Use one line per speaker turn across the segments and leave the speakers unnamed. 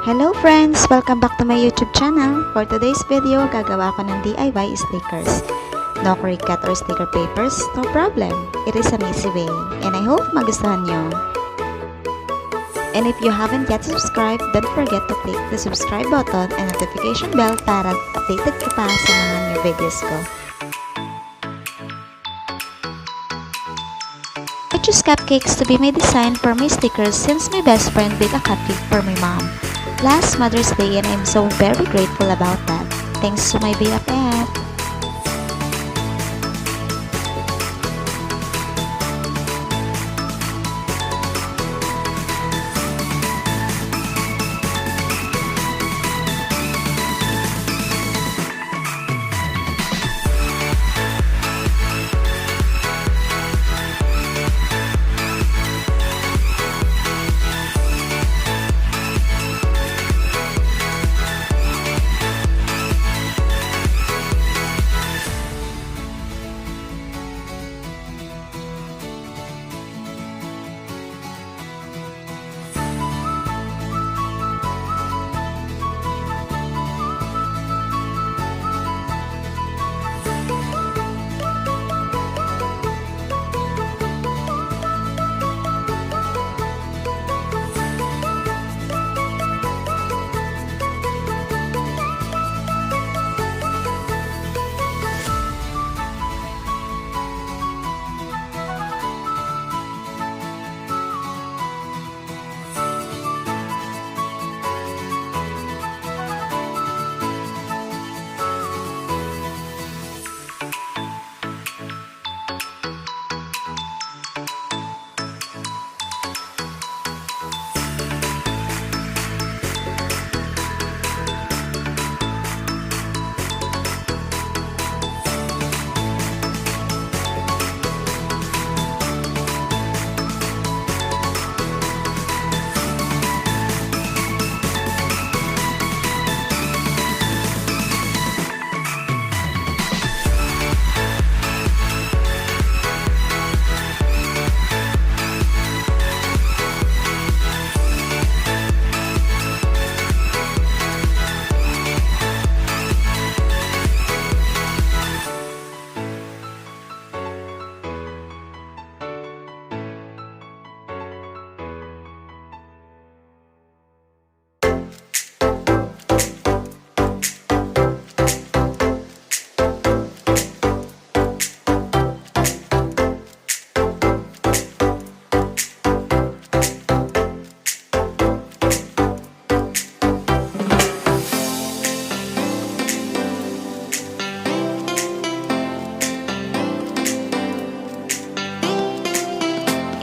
Hello friends! Welcome back to my YouTube channel. For today's video, gagawa ako ng DIY stickers. No cricut or sticker papers? No problem. It is an easy way. And I hope magustuhan nyo. And if you haven't yet subscribed, don't forget to click the subscribe button and notification bell para updated ka pa sa mga new videos ko. I choose cupcakes to be my design for my stickers since my best friend baked a cupcake for my mom last Mother's Day, and I'm so very grateful about that. Thanks to my BFF.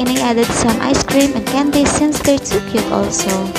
And I added some ice cream and candy since they're too cute also.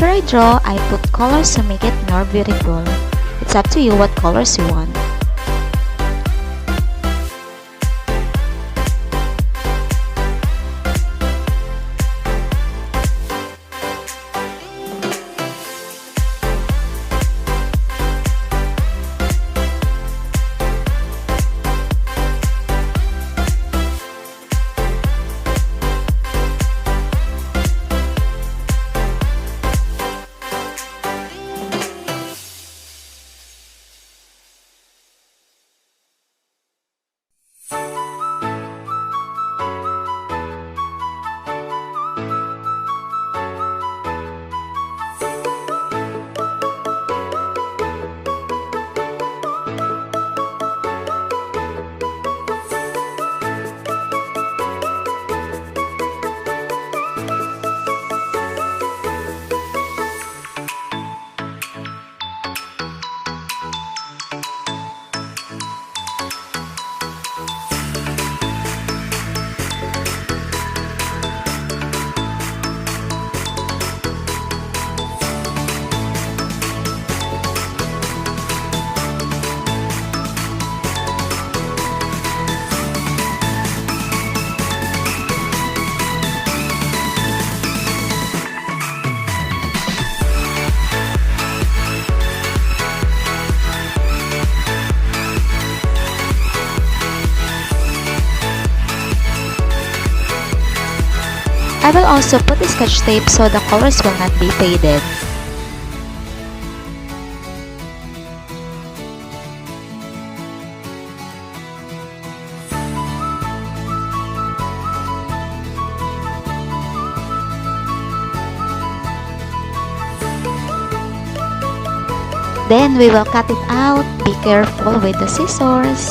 After I draw, I put colors to make it more beautiful. It's up to you what colors you want. I will also put the sketch tape so the colors will not be faded. Then we will cut it out. Be careful with the scissors.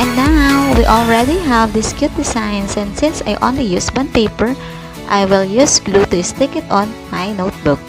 And now, we already have these cute designs, and since I only use bond paper, I will use glue to stick it on my notebook.